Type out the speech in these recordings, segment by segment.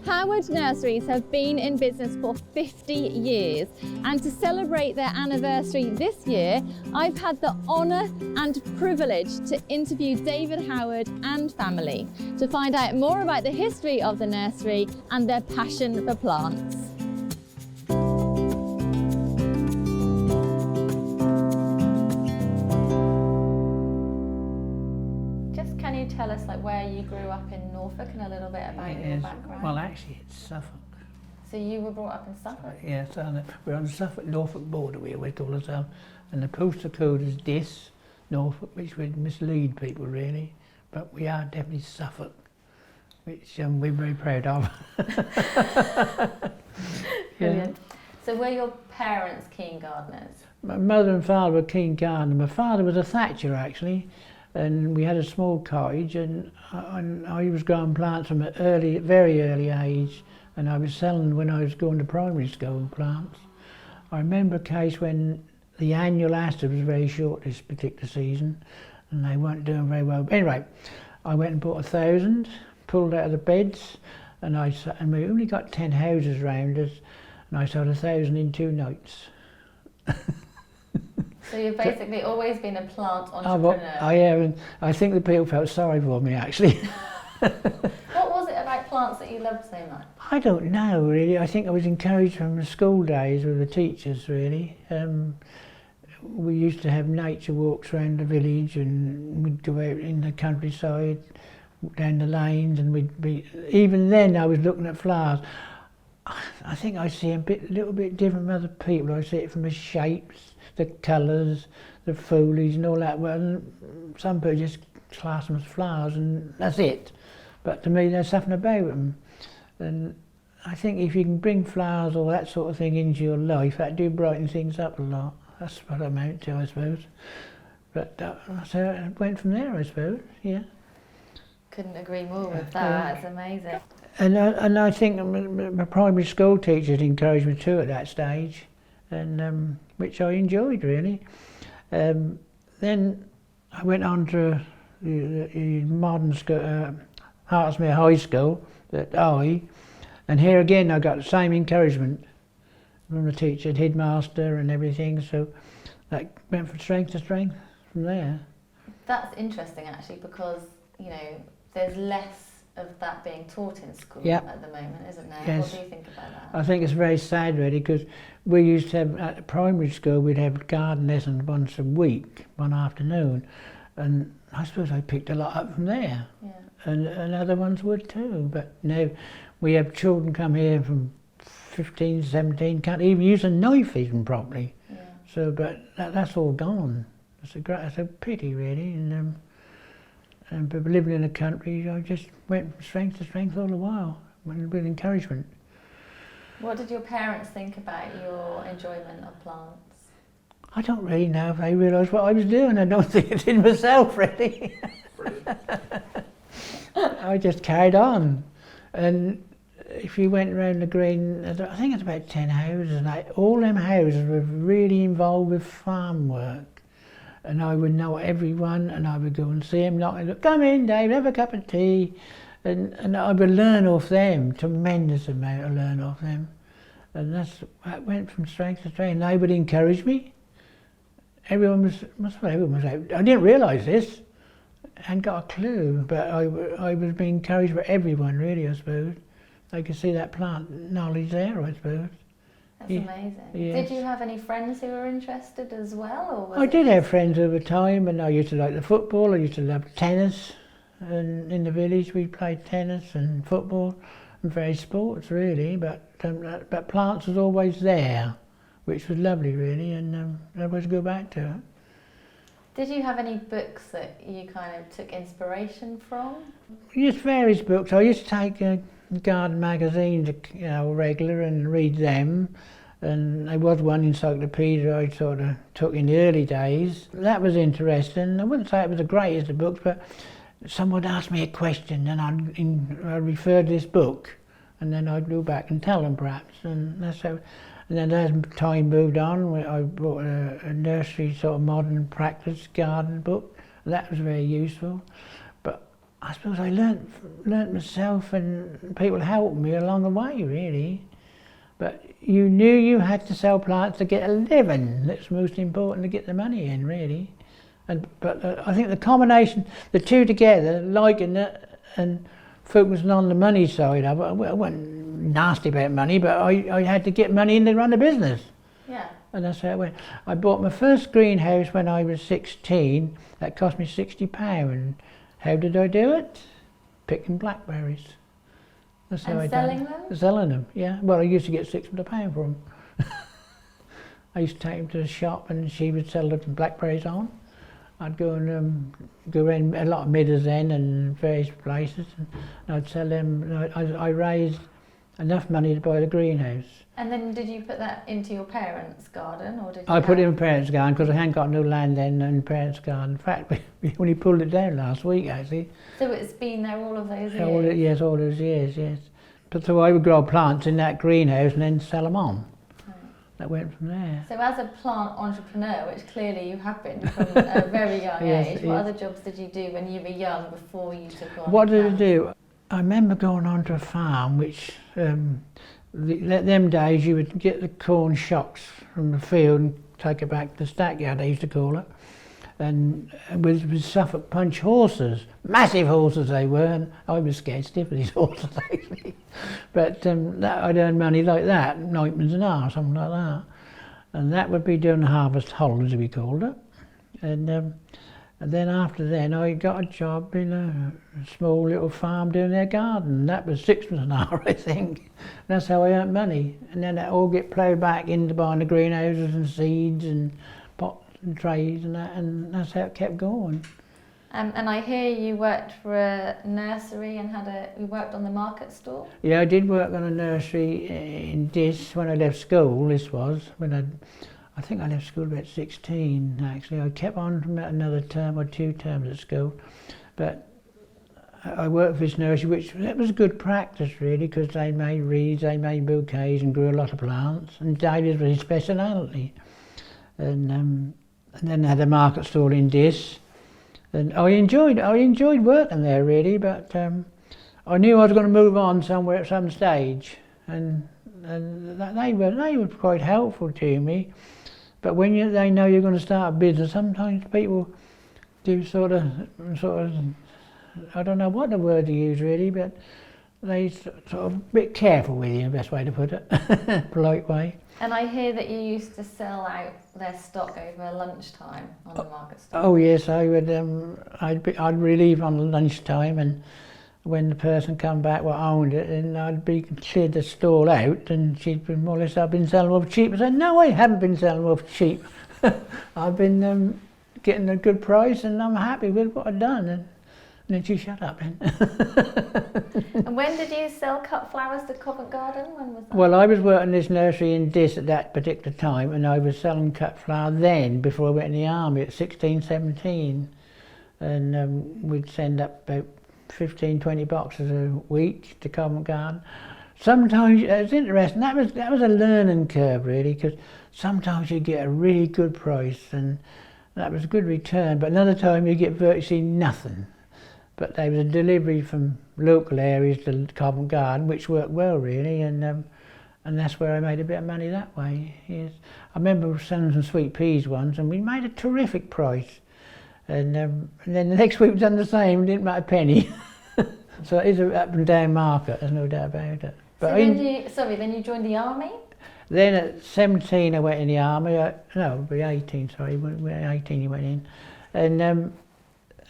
Howard Nurseries have been in business for 50 years, and to celebrate their anniversary this year, I've had the honour and privilege to interview David Howard and family to find out more about the history of the nursery and their passion for plants. Can you tell us where you grew up in Norfolk and a little bit about your background? Well, actually it's Suffolk. So you were brought up in Suffolk? Yes, we're on the Suffolk-Norfolk border, we always call ourselves, and the postal code is Dis, Norfolk, which would mislead people really, but we are definitely Suffolk, which we're very proud of. Brilliant. So were your parents keen gardeners? My mother and father were keen gardeners. My father was a thatcher actually, and we had a small cottage, and I was growing plants from an very early age, and I was selling when I was going to primary school plants. I remember a case when the annual asters was very short this particular season, and they weren't doing very well. Anyway, I went and bought 1,000, pulled out of the beds, and we only got 10 houses round us, and I sold 1,000 in 2 nights. So you've basically always been a plant entrepreneur. I have, and I think the people felt sorry for me actually. What was it about plants that you loved so much? I don't know really. I think I was encouraged from the school days with the teachers really. We used to have nature walks around the village, and we'd go out in the countryside, down the lanes, and we'd be, even then I was looking at flowers. I think I see a little bit different from other people. I see it from the shapes, the colours, the foliage and all that. Well, some people just class them as flowers and that's it. But to me there's something about them. And I think if you can bring flowers or that sort of thing into your life, that do brighten things up a lot. That's what I'm out to, I suppose. But so I went from there, I suppose, yeah. Couldn't agree more with that, that's amazing. And I think my primary school teachers encouraged me too at that stage, and which I enjoyed really. Then I went on to the modern school, Hartsmere High School at and here again I got the same encouragement from the teacher, headmaster and everything, so that went from strength to strength from there. That's interesting actually, because there's less of that being taught in school at the moment, isn't there? Yes. What do you think about that? I think it's very sad really, because we used to have, at primary school, we'd have garden lessons once a week, one afternoon, and I suppose I picked a lot up from there. Yeah. And other ones would too, but now we have children come here from 15, 17, can't even use a knife even properly. Yeah. So, but that's all gone. It's a pity really, but living in the country, I just went from strength to strength all the while, with encouragement. What did your parents think about your enjoyment of plants? I don't really know if they realised what I was doing. I don't think I did myself really. I just carried on. And if you went around the green, I think it's about 10 houses, and all them houses were really involved with farm work. And I would know everyone, and I would go and see them, come in Dave, have a cup of tea. And I would learn off them, tremendous amount I learned off them. And that went from strength to strength, and they would encourage me. Everyone was out. I didn't realise this, I hadn't got a clue, but I was being encouraged by everyone really, I suppose. They could see that plant knowledge there, I suppose. That's amazing. Yes. Did you have any friends who were interested as well? Or I did have friends over time, and I used to like the football, I used to love tennis, and in the village we played tennis and football and various sports really, but plants was always there, which was lovely really, and I always go back to it. Did you have any books that you kind of took inspiration from? Just various books. I used to take garden magazines, regular, and read them. And there was one encyclopedia I sort of took in the early days. That was interesting. I wouldn't say it was the greatest of books, but someone would ask me a question, and I'd refer to this book, and then I'd go back and tell them perhaps. And that's how. And then as time moved on, I bought a nursery sort of modern practice garden book. That was very useful. But I suppose I learnt myself, and people helped me along the way, really. But you knew you had to sell plants to get a living. That's most important, to get the money in, really. But I think the combination, the two together, liking it and focusing on the money side of it, I wasn't nasty about money, but I had to get money in to run a business. Yeah. And that's how it went. I bought my first greenhouse when I was 16. That cost me £60. How did I do it? Picking blackberries. That's how I selling done them? it. Selling them, yeah. Well, I used to get £6 for them. I used to take them to the shop and she would sell the blackberries on. I'd go and go around a lot of Midders End and various places, and I'd sell them. I raised enough money to buy the greenhouse. And then did you put that into your parents' garden, or did you? I put it in parents' garden because I hadn't got no land then in parents' garden. In fact, we only pulled it down last week, actually. So it's been there all of those years? Yes, all those years, yes. But so I would grow plants in that greenhouse and then sell them on. That went from there. So as a plant entrepreneur, which clearly you have been from a very young age, what other jobs did you do when you were young before you took on? What did I do? I remember going onto a farm which, them days you would get the corn shocks from the field and take it back to the stackyard, they used to call it. And with Suffolk Punch horses, massive horses they were, and I was scared stiff of these horses actually. But I'd earn money like that, ninepence an hour, something like that. And that would be during the harvest holidays, we called it. And then after then I got a job in a small little farm doing their garden. That was £6 an hour, I think. That's how I earned money. And then that all get ploughed back into buying the greenhouses and seeds and pots and trays and that, and that's how it kept going. And I hear you worked for a nursery and you worked on the market stall? Yeah, I did work on a nursery in Dis when I left school. This was when I think I left school about 16 actually. I kept on from another term or 2 terms at school, but I worked for this nursery, which it was good practice really, because they made wreaths, they made bouquets and grew a lot of plants, and David was his speciality. And then I had a market stall in Dis. And I enjoyed working there really, but I knew I was going to move on somewhere at some stage, and they were quite helpful to me. But when they know you're going to start a business, sometimes people do sort of I don't know what the word to use really, but they sort of a bit careful with you, the best way to put it, polite way. And I hear that you used to sell out their stock over lunchtime on the market stall. Oh yes, I would. I'd relieve on lunchtime, and when the person come back what owned it, and I'd be cleared the stall out, and she'd been more or less, I've been selling off cheap. I said, no, I haven't been selling off cheap. I've been getting a good price, and I'm happy with what I've done. And then she shut up then. And when did you sell cut flowers to Covent Garden? When was that? Well, I was working this nursery in Dis at that particular time, and I was selling cut flower then, before I went in the army at 16, 17. And we'd send up about 15, 20 boxes a week to Covent Garden. Sometimes, it was interesting, that was a learning curve really, because sometimes you get a really good price, and that was a good return, but another time you get virtually nothing. But there was a delivery from local areas to Covent Garden, which worked well really, and that's where I made a bit of money that way. Yes, I remember selling some sweet peas once, and we made a terrific price. And then the next week we done the same, didn't make a penny. So it is an up and down market, there's no doubt about it. But so then you joined the army? Then at 17 I went in the army. No, 18. Sorry, 18 you went in,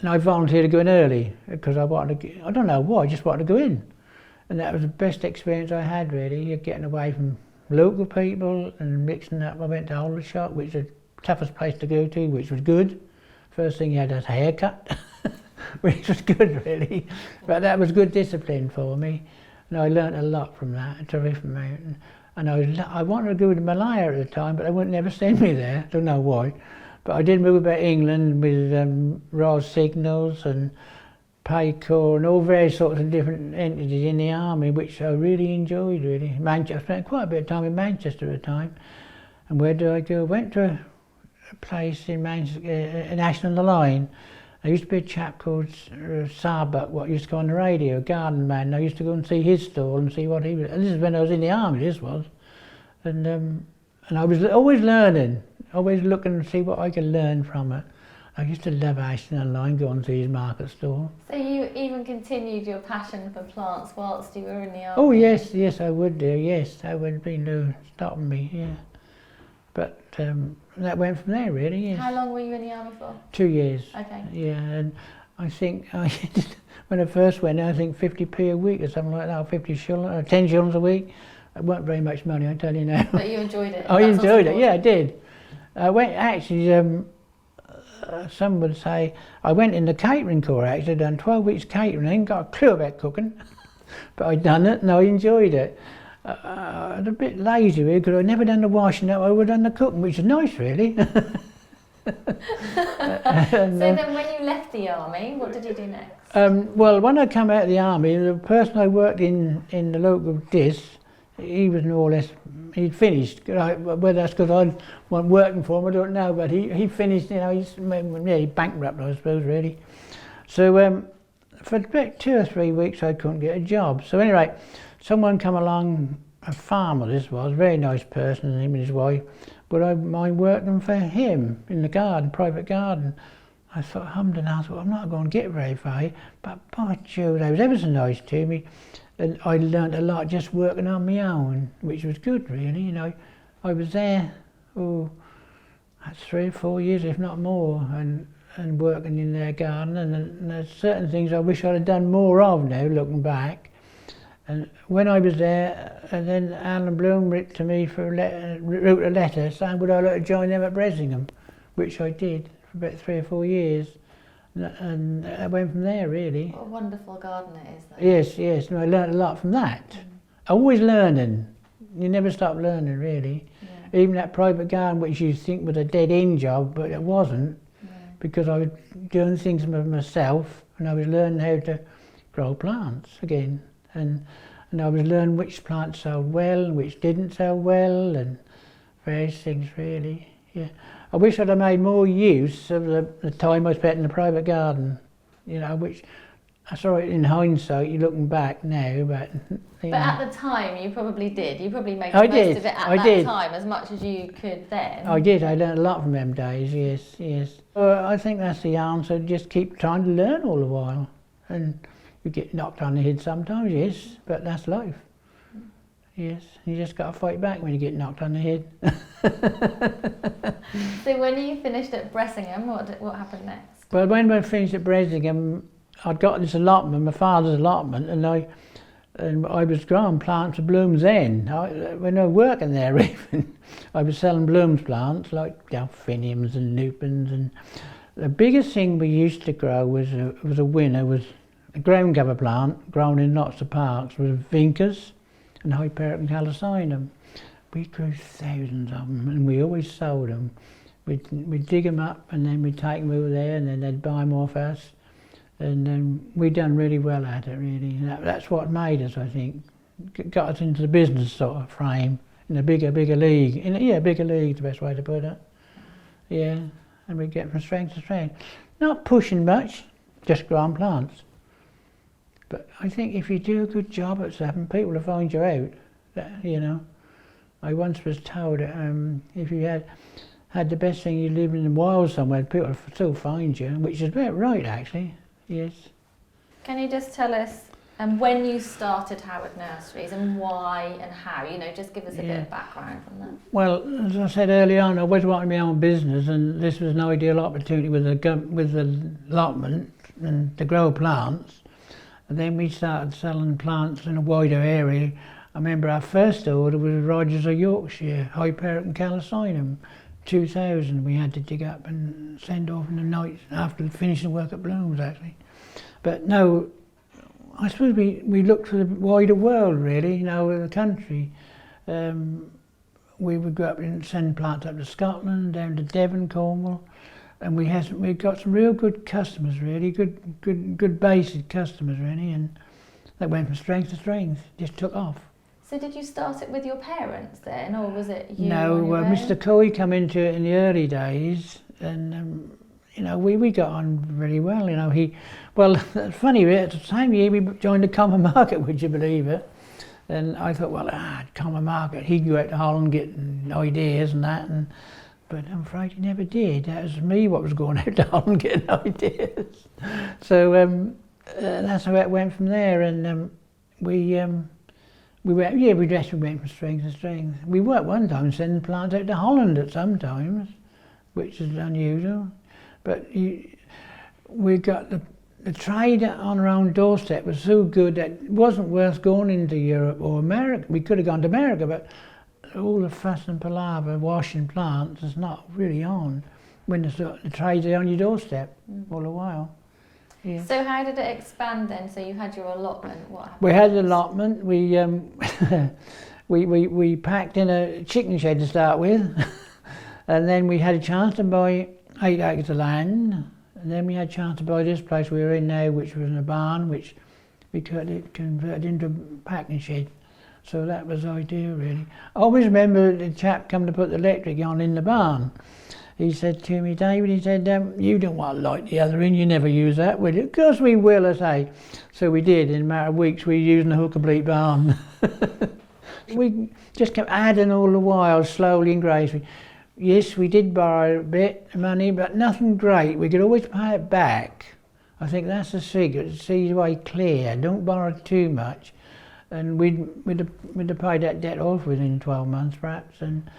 and I volunteered to go in early because I wanted to. I don't know why, I just wanted to go in, and that was the best experience I had really. You're getting away from local people and mixing up. I went to Aldershot, which is the toughest place to go to, which was good. First thing you had was a haircut, which was good really, but that was good discipline for me, and I learnt a lot from that, a terrific amount. And I wanted to go to Malaya at the time, but they wouldn't never send me there. Don't know why. But I did move about England with Royal Signals and Paycor and all various sorts of different entities in the army, which I really enjoyed really. Manchester, I spent quite a bit of time in Manchester at the time. And where did I go? I went to a place in Manchester, National Line, There used to be a chap called Sarbuck, what used to go on the radio, garden man. I used to go and see his stall and see what he was. And this is when I was in the army. This was, and I was always learning, always looking to see what I could learn from it. I used to love Ashton online, going to his market stall. So you even continued your passion for plants whilst you were in the army? Oh yes, yes I would do, yes. That would be no stopping me, yeah. But that went from there really, yes. How long were you in the army for? 2 years. Okay. Yeah, and I think, when I first went, I think 50p a week or something like that, or 10 shillings a week. It weren't very much money, I tell you now. But you enjoyed it? I enjoyed it, yeah I did. I went, actually, some would say, I went in the catering corps actually, I'd done 12 weeks catering, I ain't got a clue about cooking, but I'd done it and I enjoyed it. I was a bit lazy really, because I'd never done the washing up, I would have done the cooking, which is nice really. So then when you left the army, what did you do next? Well, when I come out of the army, the person I worked in the local dis, he was more or less, he'd finished. Whether that's because I wasn't working for him, I don't know, but he finished, you know, he bankrupt, I suppose, really. So for about 2 or 3 weeks I couldn't get a job. So anyway, someone come along, a farmer this was, a very nice person, him and his wife, but I working for him in the garden, private garden. I thought, hummed and I thought, I'm not going to get very far here, but by Jove, they was ever so nice to me. And I learnt a lot just working on my own, which was good really, you know. I was there, that's 3 or 4 years, if not more, and working in their garden, and there's certain things I wish I'd have done more of now, looking back. And when I was there, and then Alan Bloom wrote to me wrote a letter saying would I like to join them at Bresingham, which I did for about 3 or 4 years. And I went from there really. What a wonderful garden it is though. Yes, yes, and I learnt a lot from that. Always learning, you never stop learning really. Yeah. Even that private garden which you think was a dead end job, but it wasn't, because I was doing things for myself and I was learning how to grow plants again. And I was learning which plants sold well and which didn't sell well and various things really, yeah. I wish I'd have made more use of the time I spent in the private garden, you know, which I saw it in hindsight, you're looking back now, but... But at the time you probably did, you probably made the most of it at that time as much as you could then. I did, I learned a lot from them days, yes, yes. I think that's the answer, just keep trying to learn all the while. And you get knocked on the head sometimes, yes, but that's life. Yes, you just got to fight back when you get knocked on the head. So when you finished at Bresingham, what happened next? Well, when I finished at Bresingham, I'd got this allotment, my father's allotment, and I was growing plants of blooms then. When I was working there even, I was selling blooms plants like delphiniums and lupins, and the biggest thing we used to grow was a ground cover plant grown in lots of parks, was vincas and Hyperion calicinum. We grew thousands of them and we always sold them. We'd dig them up and then we'd take them over there and then they'd buy them off us. And we'd done really well at it really. And that's what made us, I think. Got us into the business sort of frame in a bigger league. Bigger league, the best way to put it. Yeah, and we'd get from strength to strength. Not pushing much, just growing plants. But I think if you do a good job at something, people will find you out, you know. I once was told if you had the best thing, you live in the wild somewhere, people will still find you, which is about right actually, yes. Can you just tell us when you started Howard Nurseries and why and how, you know, just give us a bit of background from that. Well, as I said early on, I always wanted my own business and this was an ideal opportunity with the allotment and to grow plants. And then we started selling plants in a wider area. I remember our first order was Rogers of Yorkshire, Hyperion calicinum, 2000. We had to dig up and send off in the night after finishing work at Bloom's actually. But no, I suppose we looked for the wider world really, you know, the country. We would go up and send plants up to Scotland, down to Devon, Cornwall. And we got some real good customers really, good basic customers really, and that went from strength to strength, just took off. So did you start it with your parents then, or was it you? No, Mr. Coy came into it in the early days, and you know, we got on really well, you know. Well, it's funny, at the same year we joined the Common Market, would you believe it? And I thought, well, Common Market, he'd go out to Holland getting ideas and that, but I'm afraid he never did. That was me what was going out to Holland getting ideas. So that's how it went from there, and we went, we just went from strength to strength. We worked one time sending plants out to Holland at some times, which is unusual. But we got the trade on our own doorstep was so good that it wasn't worth going into Europe or America. We could have gone to America, but all the fuss and palaver washing plants is not really on when the trade's on your doorstep all the while. Yeah. So how did it expand then? So you had your allotment. What happened? We had an allotment. We packed in a chicken shed to start with, and then we had a chance to buy 8 acres of land. And then we had a chance to buy this place we were in now, which was in a barn, which we converted into a packing shed. So that was ideal, really. I always remember the chap come to put the electric on in the barn. He said to me, David, he said, you don't want to light the other in, you never use that, will you? Of course we will, I say. So we did. In a matter of weeks, we were using the whole complete barn. We just kept adding all the while, slowly and gracefully. Yes, we did borrow a bit of money, but nothing great. We could always pay it back. I think that's the secret. See your way clear. Don't borrow too much. And we'd have paid that debt off within 12 months, perhaps. And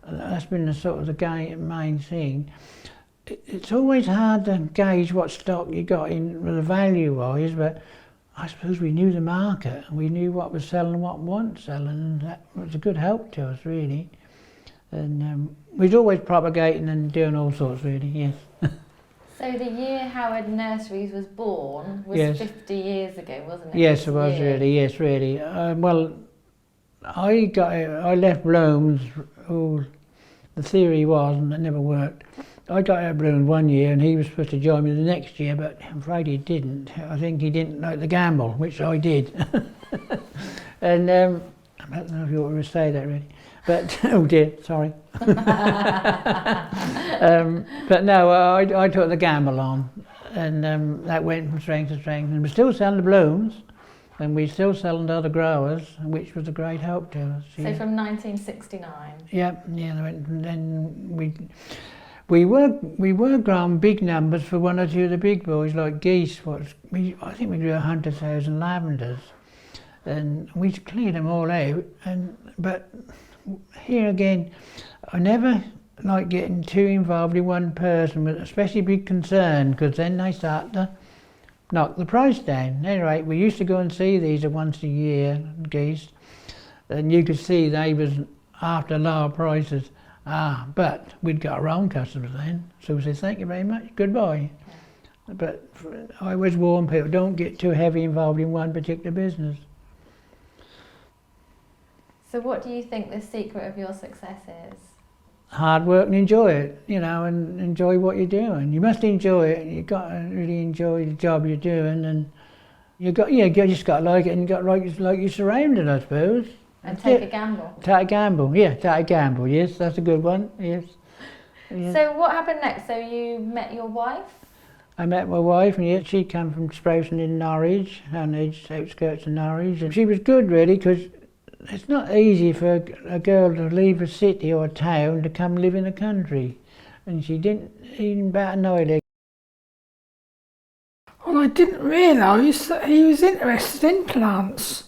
that's been the sort of the main thing. It's always hard to gauge what stock you got in the value-wise, but I suppose we knew the market. We knew what was selling and what wasn't selling, and that was a good help to us, really. And we was always propagating and doing all sorts, really, yes. So the year Howard Nurseries was born was 50 years ago, wasn't it? Yes, it was really, yes, really. Well, I left Blooms, the theory was, and it never worked. I got out of Blooms one year and he was supposed to join me the next year, but I'm afraid he didn't. I think he didn't like the gamble, which I did. And I don't know if you want to say that really. But, oh dear, sorry. But no, I took the gamble on, and that went from strength to strength. And we're still selling the blooms, and we're still selling to other growers, which was a great help to us. So from 1969? Yeah. Then we were growing big numbers for one or two of the big boys, like geese. I think we grew 100,000 lavenders, and we cleared them all out. But here again, I never like getting too involved in one person, but especially big concern, because then they start to knock the price down. Anyway, we used to go and see these once a year, geese, and you could see they was after lower prices. But we'd got our own customers then, so we said, thank you very much, goodbye. But I always warn people, don't get too heavy involved in one particular business. So what do you think the secret of your success is? Hard work and enjoy it, you know, and enjoy what you're doing. You must enjoy it. You've got to really enjoy the job you're doing, and you just got to like it, and you got to like you're surrounded, I suppose. And take a gamble. Take a gamble, yeah, take a gamble, yes, that's a good one, yes. So what happened next? So you met your wife? I met my wife, and she came from Sprouting in Norwich, on the outskirts of Norwich, and she was good really, because it's not easy for a girl to leave a city or a town to come live in the country, and she didn't even bat an eyelid. Well, I didn't realise that he was interested in plants.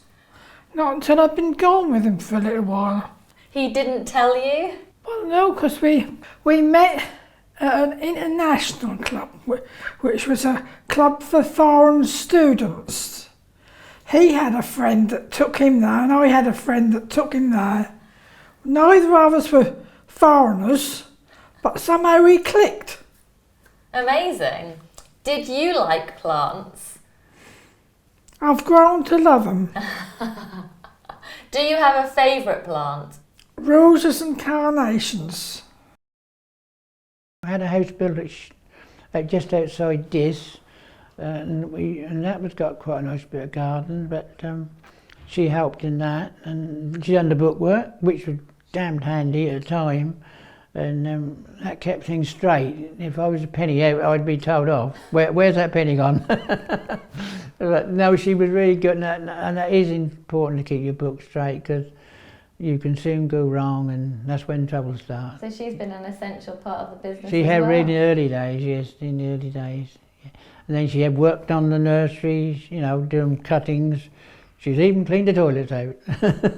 Not until I'd been gone with him for a little while. He didn't tell you? Well, no, because we met at an international club, which was a club for foreign students. He had a friend that took him there, and I had a friend that took him there. Neither of us were foreigners, but somehow we clicked. Amazing. Did you like plants? I've grown to love them. Do you have a favourite plant? Roses and carnations. I had a house built just outside this, and that was got quite a nice bit of garden, but she helped in that, and she done the bookwork, which was damned handy at the time, And that kept things straight. If I was a penny out, I'd be told off. Where's that penny gone? But no, she was really good, and that is important to keep your books straight, because you can soon go wrong, and that's when trouble starts. So she's been an essential part of the business She as had well. in the early days, yes, in the early days. Yeah. And then she had worked on the nurseries, you know, doing cuttings. She's even cleaned the toilets out.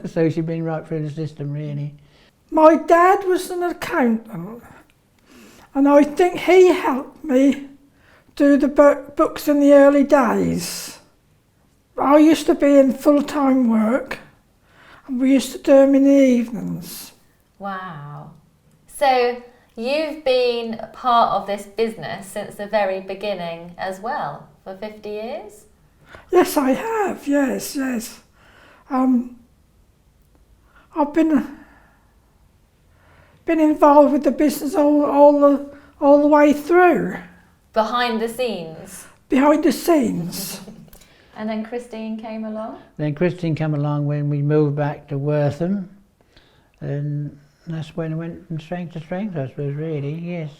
So she's been right through the system, really. My dad was an accountant, and I think he helped me do the books in the early days. I used to be in full-time work, and we used to do them in the evenings. Wow. So you've been a part of this business since the very beginning as well, for 50 years? Yes, I have. Yes. I've been involved with the business all the way through. Behind the scenes? Behind the scenes. And then Christine came along? Then Christine came along when we moved back to Wortham, and that's when it went from strength to strength, I suppose, really, yes.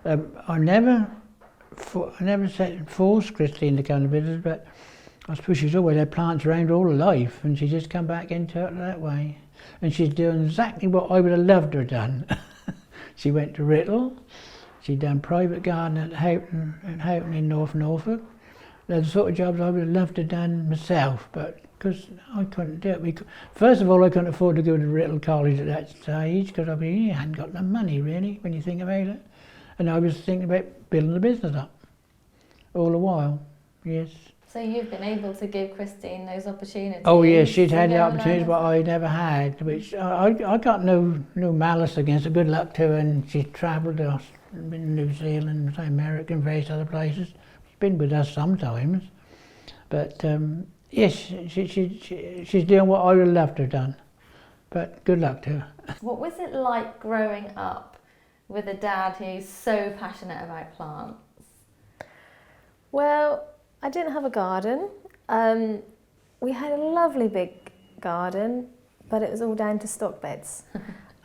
I never forced Christine to come to business, but I suppose she's always had plants around her all her life, and she's just come back into it that way. And she's doing exactly what I would have loved her done. She went to Writtle, she'd done private gardening at Houghton in North Norfolk. They're the sort of jobs I would have loved to have done myself, but because I couldn't do it. First of all, I couldn't afford to go to Writtle College at that stage, because I hadn't got the money, really, when you think about it. And I was thinking about building the business up all the while, yes. So you've been able to give Christine those opportunities? Oh yes, she'd had the to go opportunities, but I never had, which I got no malice against her. Good luck to her, and she's travelled, been to New Zealand, America, and various other places. She's been with us sometimes, but yes, she's doing what I would have loved to have done, but good luck to her. What was it like growing up with a dad who's so passionate about plants? Well, I didn't have a garden. We had a lovely big garden, but it was all down to stock beds.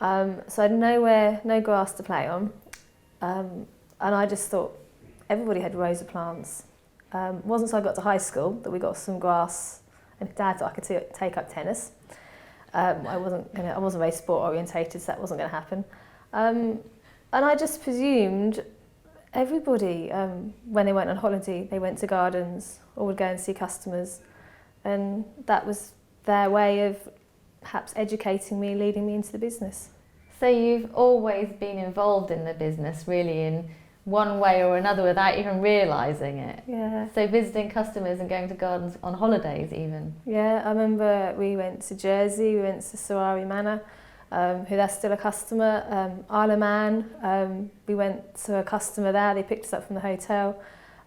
So I had no grass to play on. And I just thought everybody had rows of plants. It wasn't until I got to high school that we got some grass, and Dad thought I could take up tennis. I wasn't very sport orientated, so that wasn't going to happen. And I just presumed everybody, when they went on holiday, they went to gardens or would go and see customers, and that was their way of perhaps educating me, leading me into the business. So you've always been involved in the business, really, in one way or another, without even realising it. Yeah. So visiting customers and going to gardens on holidays, even. Yeah, I remember we went to Jersey, we went to Nurseries Manor, who they're still a customer. Isle of Man, we went to a customer there, they picked us up from the hotel.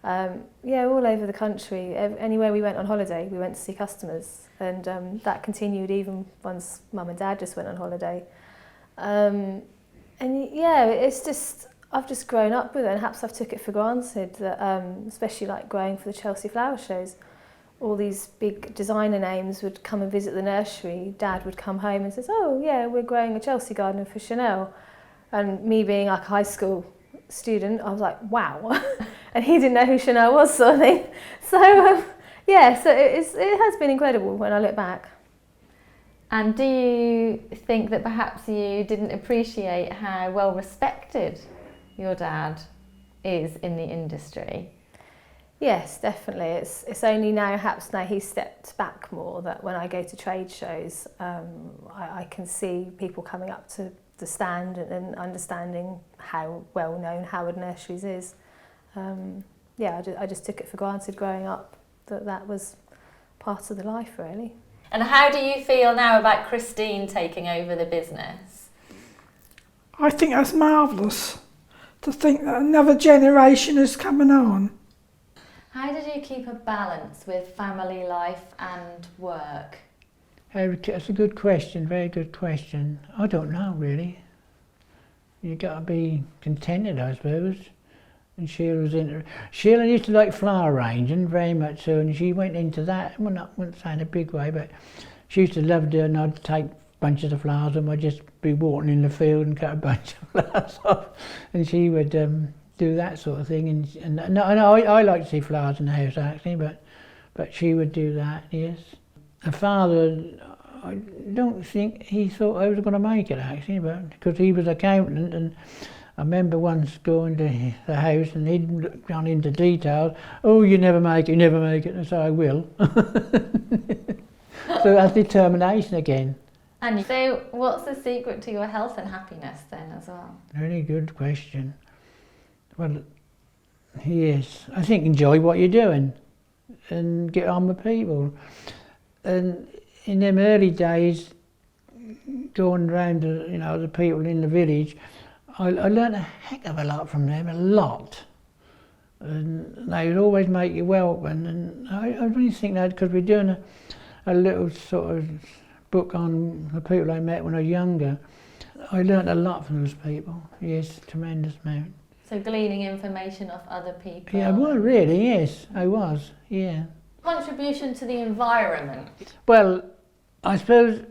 Yeah, all over the country. Anywhere we went on holiday, we went to see customers, and that continued even once Mum and Dad just went on holiday. And yeah, it's just, I've just grown up with it, and perhaps I've took it for granted that, especially like growing for the Chelsea flower shows, all these big designer names would come and visit the nursery. Dad would come home and says, "Oh yeah, we're growing a Chelsea garden for Chanel." And me being like a high school student, I was like, wow. And he didn't know who Chanel was, sort of thing. So yeah, so it has been incredible when I look back. And do you think that perhaps you didn't appreciate how well respected your dad is in the industry? Yes, definitely. It's only now, perhaps now he's stepped back more, that when I go to trade shows, I can see people coming up to the stand and understanding how well known Howard Nurseries is. Yeah, I just took it for granted growing up that was part of the life, really. And how do you feel now about Christine taking over the business? I think that's marvellous to think that another generation is coming on. How did you keep a balance with family life and work? That's a good question, very good question. I don't know, really. You got to be contented, I suppose. And Sheila used to like flower arranging very much so, and she went into that. Well, not wouldn't say in a big way, but she used to love doing. I'd take bunches of flowers, and I'd just be walking in the field and cut a bunch of flowers off, and she would do that sort of thing. And I like to see flowers in the house actually, but she would do that. Yes. Her father, I don't think he thought I was going to make it actually, but because he was accountant, and I remember once going to the house and he'd gone into details. Oh, you never make it, you never make it. And so I will. So that's determination again. And so what's the secret to your health and happiness then as well? Very good question. Well, yes, I think enjoy what you're doing and get on with people. And in them early days, going around to, the people in the village, I learned a heck of a lot from them, a lot. And they would always make you welcome. And I really think that because we're doing a little sort of book on the people I met when I was younger, I learned a lot from those people. Yes, tremendous amount. So gleaning information off other people. Yeah, well, really, yes, I was, yeah. Contribution to the environment. Well, I suppose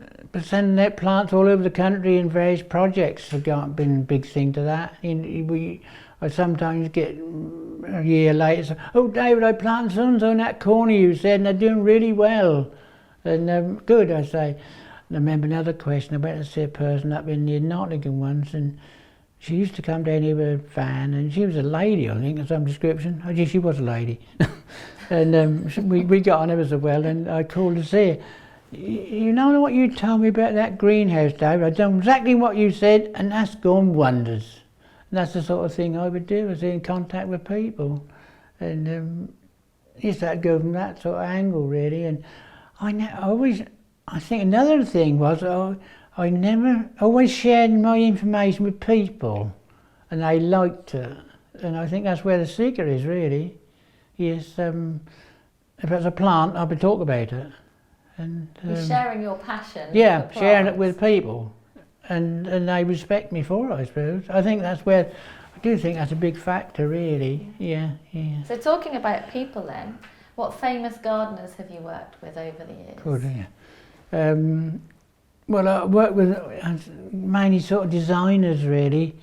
sending out plants all over the country in various projects have been a big thing to that. I sometimes get a year later, say, oh David, I planted so-and-so in that corner you said, and they're doing really well. And good, I say. And I remember another question, I went to see a person up in near Nottingham once, and she used to come down here with a van, and she was a lady, I think, of some description. Oh, she was a lady. And we got on ever so well, and I called to see her. You know what you told me about that greenhouse, David? I've done exactly what you said, and that's gone wonders. And that's the sort of thing I would do, was in contact with people. And just had to go from that sort of angle, really. And I think another thing was I never always shared my information with people, and they liked it. And I think that's where the secret is, really. Yes, if it's a plant, I would talk about it. And you're sharing your passion. Yeah, sharing it with people, and they respect me for it, I suppose. I think that's where, I do think that's a big factor, really. Yeah, yeah. So talking about people then, what famous gardeners have you worked with over the years? Good, yeah. Well, I worked with mainly sort of designers, really.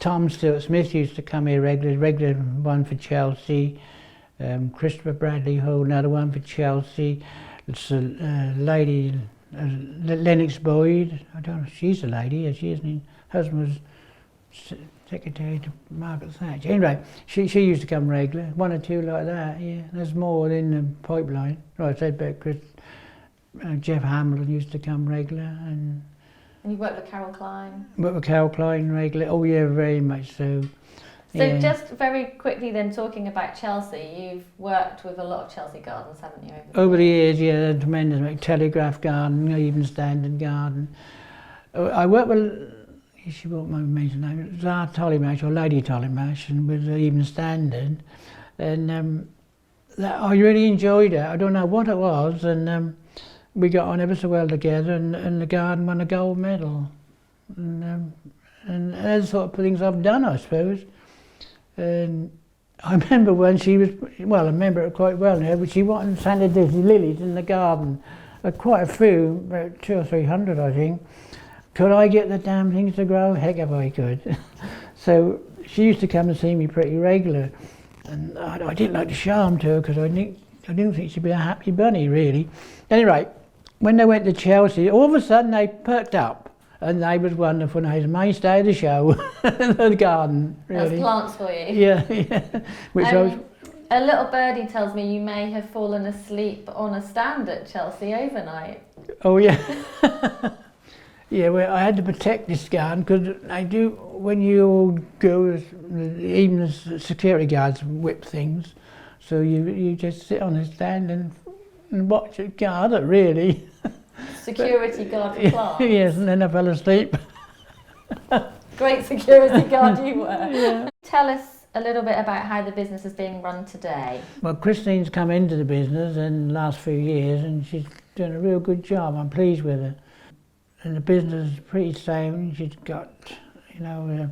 Tom Stewart Smith used to come here regular one for Chelsea. Christopher Bradley Hall, another one for Chelsea. It's a lady, Lennox Boyd. I don't know if she's a lady, yeah, she isn't. Her husband was secretary to Margaret Thatcher. Anyway, she used to come regular, one or two like that, yeah. There's more in the pipeline. Like I said about Chris, Jeff Hamilton used to come regular. And you worked with Carol Klein? Worked with Carol Klein regular, oh yeah, very much so. So yeah. Just very quickly then, talking about Chelsea, you've worked with a lot of Chelsea gardens, haven't you? Over the years, yeah, tremendous, like Telegraph Garden, even Standard Garden. I worked with, she won't mention her name, Zara Tollymash or Lady Tollymash, and with Even Standard. And I really enjoyed it. I don't know what it was, and we got on ever so well together, and the garden won a gold medal. And that's the sort of things I've done, I suppose. And I remember when she was, well, I remember it quite well now, but she wanted planted these lilies in the garden. Quite a few, about 200 or 300, I think. Could I get the damn things to grow? Heck if I could. So she used to come and see me pretty regular. And I didn't like to show them to her because I didn't think she'd be a happy bunny, really. Anyway, when they went to Chelsea, all of a sudden they perked up. And they was wonderful, and they was the mainstay of the show, the garden, really. That's plants for you. Yeah, yeah. Which I was... A little birdie tells me you may have fallen asleep on a stand at Chelsea overnight. Oh, yeah. Yeah, well, I had to protect this garden, because I do, when you go, even the security guards whip things, so you just sit on a stand and watch it guard it, really. Security guard for plants. Yes, and then I fell asleep. Great security guard you were. Yeah. Tell us a little bit about how the business is being run today. Well, Christine's come into the business in the last few years, and she's doing a real good job. I'm pleased with her. And the business is pretty sound. She's got, they're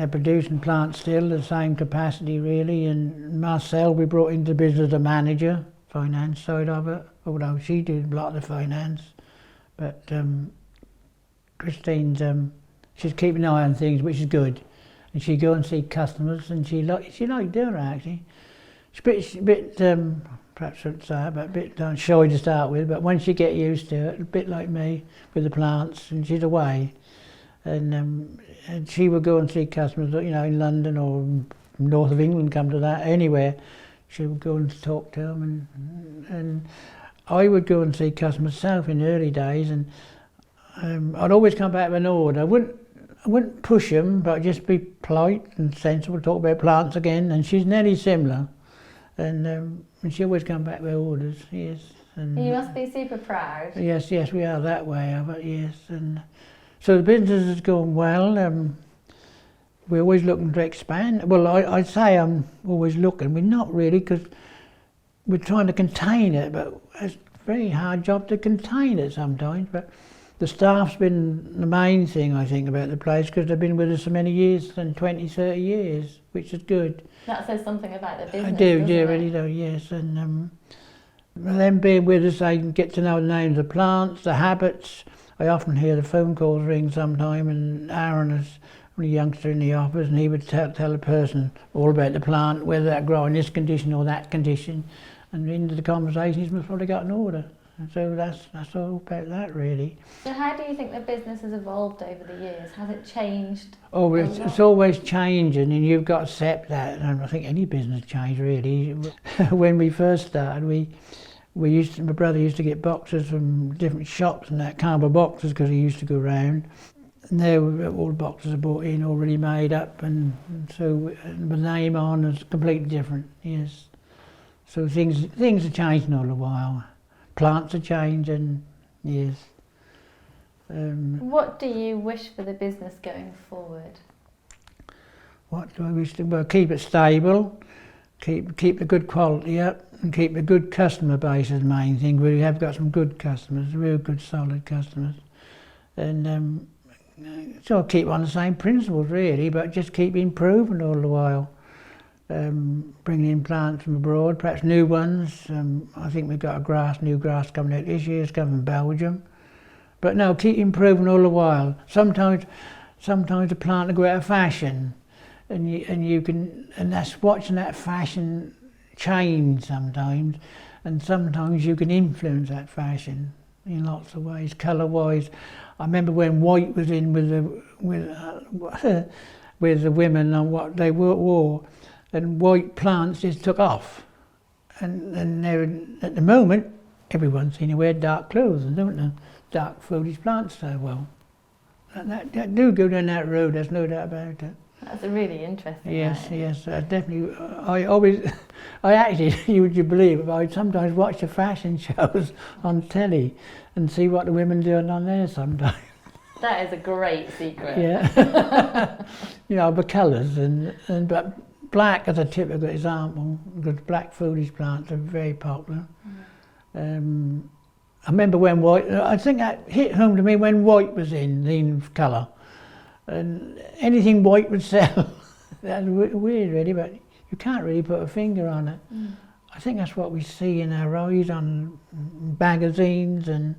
producing plants still, the same capacity really. And Marcel, we brought into the business as a manager, finance side of it. Although she did a lot of the finance, but Christine's, she's keeping an eye on things, which is good. And she'd go and see customers, and she liked doing it, actually. She's a bit perhaps I shouldn't say it, but a bit shy to start with, but once you get used to it, a bit like me with the plants, and she's away. And she would go and see customers, you know, in London or north of England, come to that, anywhere. She would go and talk to them, and I would go and see customers myself in the early days, and I'd always come back with an order. I wouldn't push them, but I'd just be polite and sensible, talk about plants again, and she's nearly similar. And she always come back with orders, yes. And you must be super proud. Yes, we are that way, but yes. And so the business is going well. We're always looking to expand. Well, I'd say I'm always looking. We're not really, because we're trying to contain it, but it's a very hard job to contain it sometimes. But the staff's been the main thing, I think, about the place, because they've been with us so many years, 20, 30 years, which is good. That says something about the business, I do, doesn't yeah, it? really do, yes. And them being with us, they can get to know the names of the plants, the habits. I often hear the phone calls ring sometime, and Aaron is a youngster in the office, and he would tell a person all about the plant, whether they're growing this condition or that condition, and into the conversation he's most probably got an order. And so that's all about that, really. So how do you think the business has evolved over the years? Has it changed? Oh, it's always changing, and you've got to accept that. And I think any business changed, really. When we first started, my brother used to get boxes from different shops and that, cardboard boxes, because he used to go around. And there, all the boxes are bought in, already made up, and so the name on is completely different. Yes. So things are changing all the while. Plants are changing, yes. What do you wish for the business going forward? What do I wish to? Well, keep it stable, keep the good quality up, and keep a good customer base is the main thing. We have got some good customers, real good, solid customers, and so I'll keep on the same principles, really, but just keep improving all the while. Bringing in plants from abroad, perhaps new ones. I think we've got new grass coming out this year. It's coming from Belgium. But no, keep improving all the while. Sometimes the plant will go out of fashion, and that's watching that fashion change sometimes, and sometimes you can influence that fashion in lots of ways, colour-wise. I remember when white was in with the women on what they wore. And white plants just took off, and at the moment everyone seems to wear dark clothes, don't they? Dark fruity plants so well. That do go down that road. There's no doubt about it. That's a really interesting. Yes, definitely. I actually, would you believe it? I sometimes watch the fashion shows on telly and see what the women doing on there sometimes. That is a great secret. Yeah. You know, the colours but. Black is a typical example, because black foolish plants are very popular. I remember when white, I think that hit home to me when white was in colour. And anything white would sell. That's weird, really, but you can't really put a finger on it. I think that's what we see in our eyes on magazines and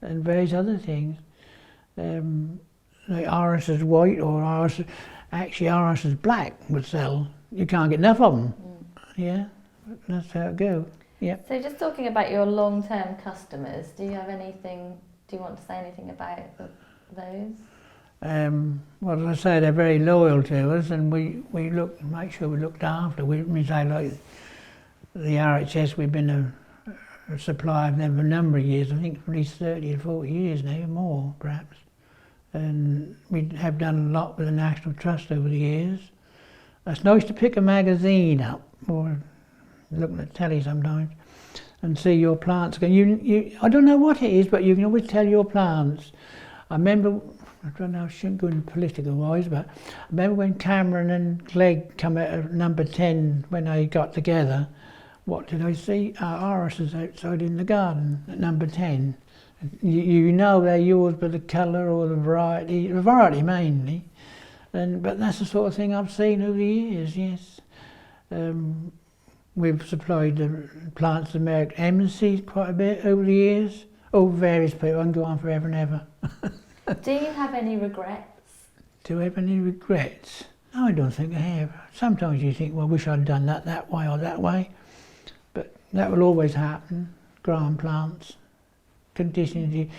various other things. Like Iris is white, or Iris is black would sell. You can't get enough of them. Yeah, that's how it goes. Yeah. So just talking about your long-term customers, do you want to say anything about those? Well, as I say, they're very loyal to us, and we make sure we're looked after. We say, like the RHS, we've been a supplier of them for a number of years. I think at least 30 or 40 years now, more perhaps. And we have done a lot with the National Trust over the years. It's nice to pick a magazine up, or looking at telly sometimes, and see your plants. I don't know what it is, but you can always tell your plants. I remember, I don't know, I shouldn't go into political wise, but I remember when Cameron and Clegg come out of number 10 when they got together. What did I see? Iris is outside in the garden at number 10. You know they're yours by the colour or the variety mainly, but that's the sort of thing I've seen over the years, yes. We've supplied the plants to American embassies quite a bit over the years. Oh, various people, I can go on forever and ever. Do you have any regrets? Do I have any regrets? No, I don't think I have. Sometimes you think, well, I wish I'd done that way or that way. But that will always happen. Growing plants, conditions.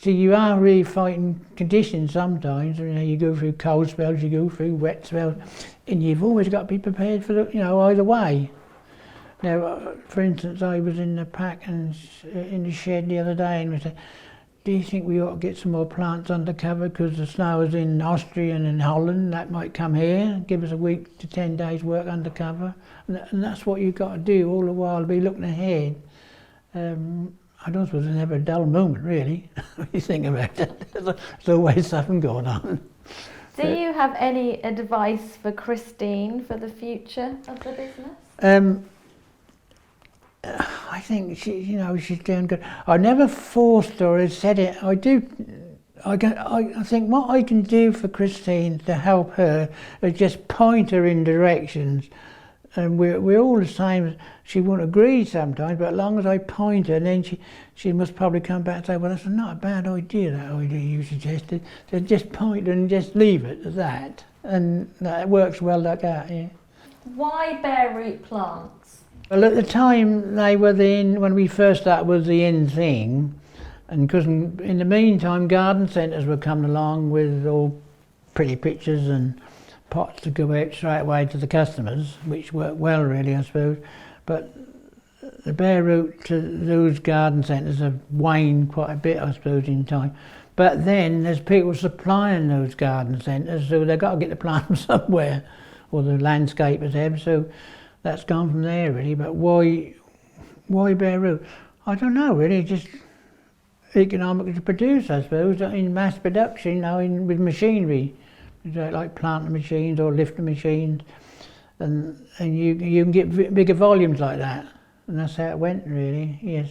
You are really fighting conditions sometimes. You go through cold spells, you go through wet spells, and you've always got to be prepared for either way. Now, for instance, I was in the pack and in the shed the other day, and we said, do you think we ought to get some more plants under cover because the snow is in Austria and in Holland? That might come here, give us a week to 10 days work under cover. And that's what you've got to do all the while, be looking ahead. I don't suppose there's never a dull moment, really, when you think about it. There's always something going on. Do you have any advice for Christine for the future of the business? I think she's doing good. I never forced her or said it. I think what I can do for Christine to help her is just point her in directions. And we're all the same. She won't agree sometimes, but as long as I point her, then she must probably come back and say, well, that's not a bad idea, that idea you suggested. So just point her and just leave it at that. And that works well like that, yeah. Why bare root plants? Well, at the time they were when we first started, was the in thing, and because in the meantime garden centres were coming along with all pretty pictures and pots to go out straight away to the customers, which worked well really, I suppose. But the bare root to those garden centres have waned quite a bit, I suppose, in time. But then there's people supplying those garden centres, so they've got to get the plants somewhere, or the landscapers have. So that's gone from there really. But why bare root? I don't know really, just economic to produce, I suppose, in mass production, with machinery, like planting machines or lifting machines, and you can get bigger volumes like that, and that's how it went really, yes.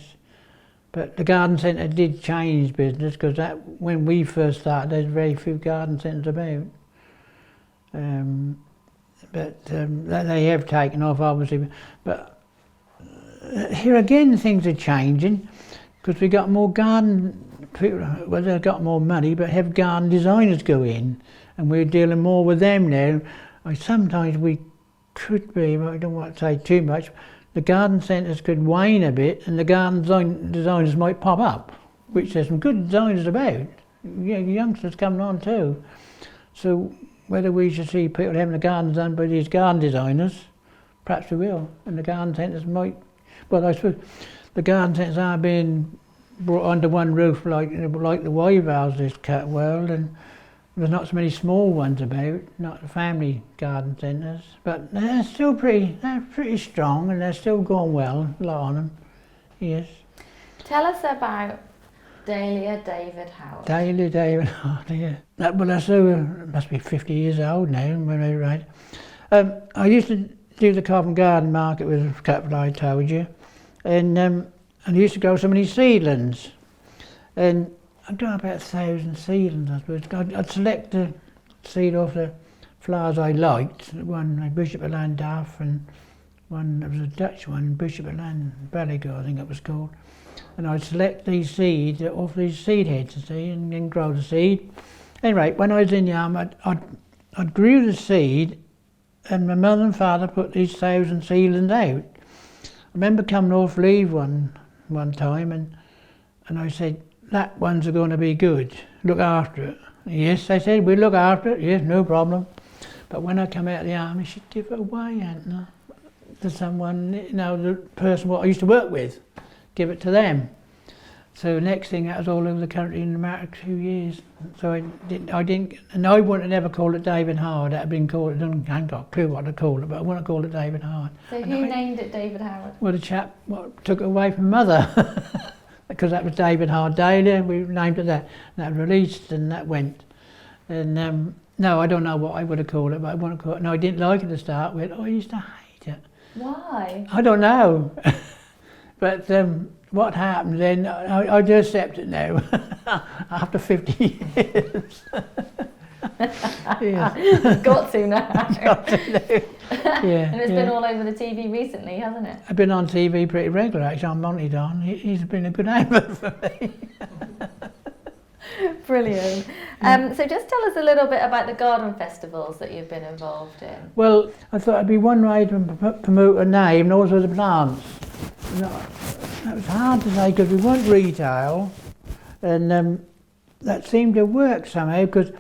But the garden centre did change business, because when we first started, there's very few garden centres about. But they have taken off, obviously. But here again, things are changing, because we got more garden people. Well, they've got more money, but have garden designers go in, and we're dealing more with them now. Sometimes we could be, but I don't want to say too much. The garden centres could wane a bit, and the garden designers might pop up, which there's some good designers about. Youngsters coming on too. So whether we should see people having the gardens done by these garden designers, perhaps we will. And the garden centres might, well, I suppose the garden centres are being brought under one roof like the Wayvales this cut world, and there's not so many small ones about, not the family garden centres. But they're still pretty strong, and they're still going well, a lot on them, yes. Tell us about Dahlia David Howard. Dahlia David Howard, yeah. It must be 50 years old now, when I write. I used to do the Covent Garden market with a couple I told you, and I used to grow so many seedlings, and I'd grow about 1,000 seedlings, I suppose. I'd select the seed off the flowers I liked. One, Bishop of Llandaff, and one, there was a Dutch one, Bishop of Balligo, I think it was called. And I'd select these seeds off these seed heads, you see, and then grow the seed. Anyway, when I was in the army, I'd grew the seed, and my mother and father put these 1,000 seedlings out. I remember coming off leave one time, and I said, that one's going to be good, look after it. Yes, they said, we'll look after it, yes, no problem. But when I come out of the army, she'd give it away, Anna, to someone, the person what I used to work with. Give it to them. So next thing, that was all over the country in a matter of 2 years. So I didn't, and I wouldn't have never called it David Howard. That had been called, I haven't got a clue what to call it, but I wouldn't have called it David Howard. So who named it David Howard? Well, the chap took it away from mother, because that was David Howard Dahlia. We named it that. And that released, and that went. And no, I don't know what I would have called it, but I wouldn't have called it. No, I didn't like it to start with. I used to hate it. Why? I don't know. But what happened then, I do accept it now, after 50 years. It's got to now. Got to now. Yeah, And it's been all over the TV recently, hasn't it? I've been on TV pretty regular actually, on Monty Don. He's been a good neighbour for me. Brilliant. So just tell us a little bit about the garden festivals that you've been involved in. Well, I thought it'd be one way to promote a name and also the plants. That was hard to say because we weren't retail, and that seemed to work somehow because,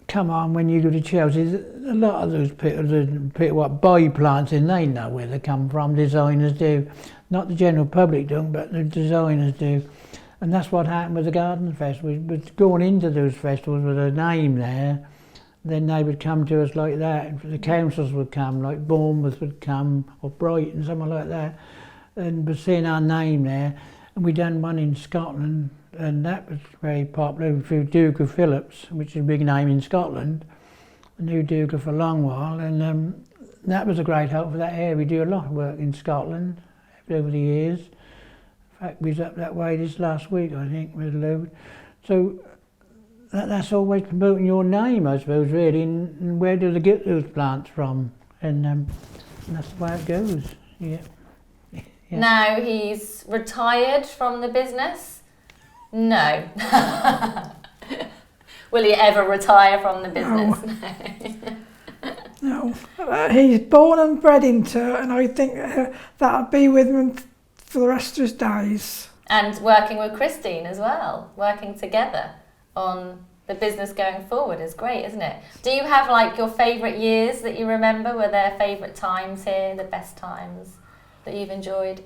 come on, when you go to Chelsea, a lot of those people what buy plants in, they know where they come from, designers do. Not the general public don't, but the designers do. And that's what happened with the garden festival. We was going into those festivals with a name there, then they would come to us like that. The councils would come, like Bournemouth would come, or Brighton, something like that, and was seeing our name there. And we done one in Scotland, and that was very popular through Duke of Phillips, which is a big name in Scotland. I knew Duke for a long while, and that was a great help for that area. We do a lot of work in Scotland over the years. In fact, we was up that way this last week, I think, with a load. So that's always promoting your name, I suppose, really, and where do they get those plants from? And that's the way it goes, yeah. Yeah. Now he's retired from the business? No. Will he ever retire from the business? No. He's born and bred into it, and I think that'll be with him for the rest of his days. And working with Christine as well, working together on the business going forward is great, isn't it? Do you have like your favourite years that you remember? Were there favourite times here, the best times that you've enjoyed?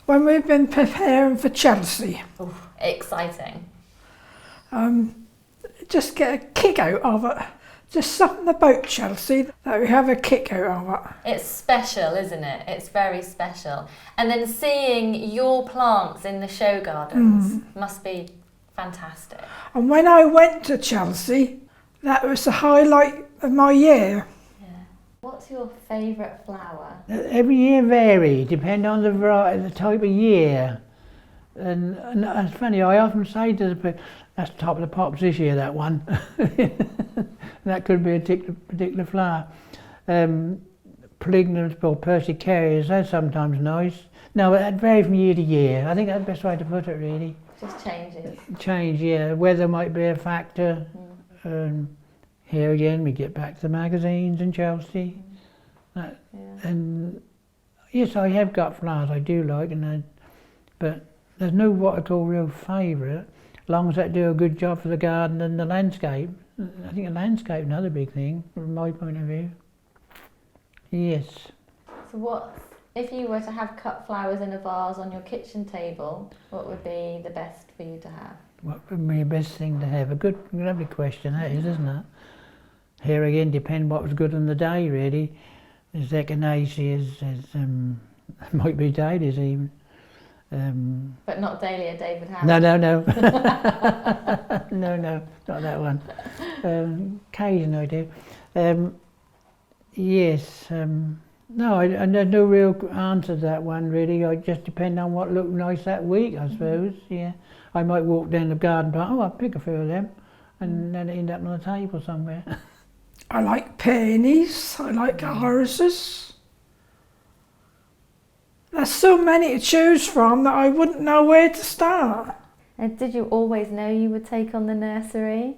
When we've been preparing for Chelsea. Ooh, exciting. Just get a kick out of it. Just something about Chelsea that we have a kick out of it. It's special, isn't it? It's very special. And then seeing your plants in the show gardens must be fantastic. And when I went to Chelsea, that was the highlight of my year. Yeah. What's your favourite flower? Every year vary, depending on the variety, the type of year. And it's funny, I often say to the people, that's top of the pops this year, that one. That could be a particular flower. Polygonums or Persicarias, they're sometimes nice. No, that varies from year to year. I think that's the best way to put it, really. Just changes. Change, yeah. Weather might be a factor. Here again, we get back to the magazines in Chelsea. And yes, I have got flowers I do like, but there's no what I call real favourite, as long as they do a good job for the garden and the landscape. I think the landscape is another big thing from my point of view. Yes. So if you were to have cut flowers in a vase on your kitchen table, what would be the best for you to have? What would be the best thing to have? A good, lovely question that is, isn't it? Here again, depend what was good on the day, really. There's echinaceas, might be dahlias even. But not Dahlia David Howard? No. No, not that one. Occasionally I do. Yes. No, and there's no real answer to that one, really. I just depend on what looked nice that week, I suppose. Yeah. I might walk down the garden path, I'll pick a few of them, and then end up on the table somewhere. I like peonies, I like irises. There's so many to choose from that I wouldn't know where to start. And did you always know you would take on the nursery?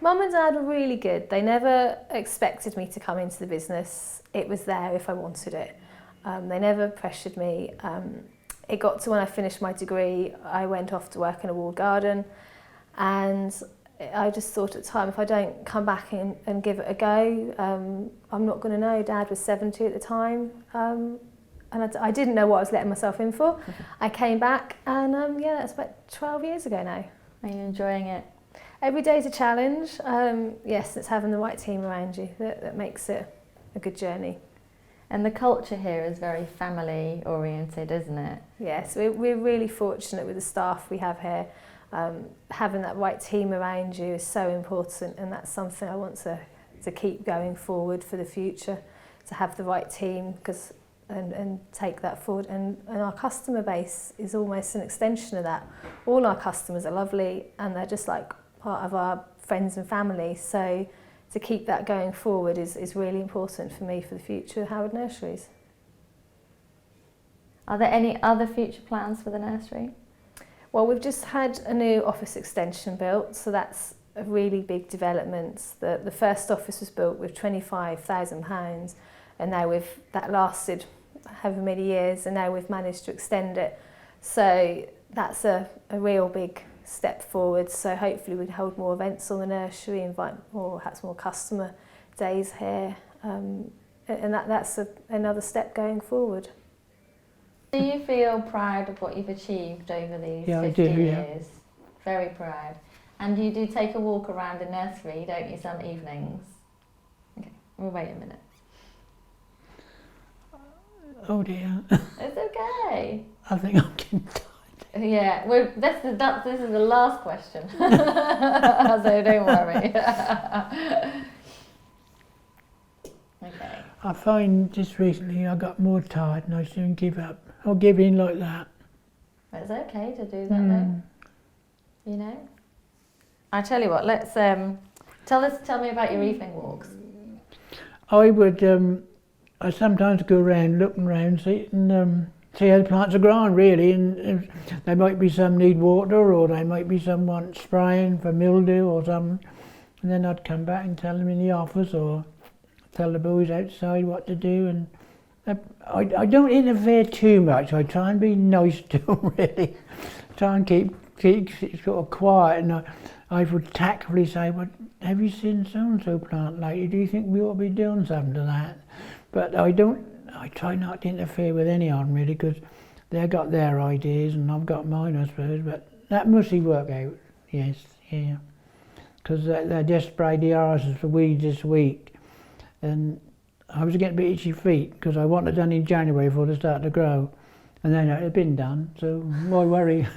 Mum and Dad were really good. They never expected me to come into the business. It was there if I wanted it. They never pressured me. It got to when I finished my degree, I went off to work in a walled garden, and I just thought at the time, if I don't come back and give it a go, I'm not going to know. Dad was 70 at the time, and I didn't know what I was letting myself in for. I came back, and yeah, that's about 12 years ago now. Are you enjoying it? Every day's a challenge. Yes, it's having the right team around you that makes it a good journey. And the culture here is very family oriented, isn't it? Yes, we're really fortunate with the staff we have here. Having that right team around you is so important, and that's something I want to keep going forward for the future, to have the right team and take that forward. And our customer base is almost an extension of that. All our customers are lovely, and they're just like part of our friends and family. So to keep that going forward is really important for me for the future of Howard Nurseries. Are there any other future plans for the nursery? Well, we've just had a new office extension built, so that's a really big development. The first office was built with £25,000, and now that lasted however many years, and now we've managed to extend it. So that's a real big step forward. So hopefully we'd hold more events on the nursery, invite perhaps more customer days here, and that's another step going forward. Do you feel proud of what you've achieved over these 50 I do, years? Very proud. And you do take a walk around the nursery, don't you, some evenings? Okay, we'll wait a minute. Oh dear. It's okay. I think I'm getting tired. Yeah, this is the last question, so don't worry. Okay. I find just recently I got more tired and I soon give up. I'll give in like that. It's okay to do that though, you know. I tell you what, let's tell me about your evening walks. I would I sometimes go around looking around, see how the plants are growing really, and there might be some need water, or there might be someone spraying for mildew or something, and then I'd come back and tell them in the office or tell the boys outside what to do. And I don't interfere too much. I try and be nice to them really, try and keep sort of quiet, and I would tactfully say, well, have you seen so-and-so plant lately? Do you think we ought to be doing something to that? But I try not to interfere with any of them really, because they've got their ideas and I've got mine, I suppose. But that must work out, yes, yeah. Because they just sprayed the arses for weeds this week, and I was getting a bit itchy feet because I wanted it done in January before they start to grow, and then it had been done, so why worry?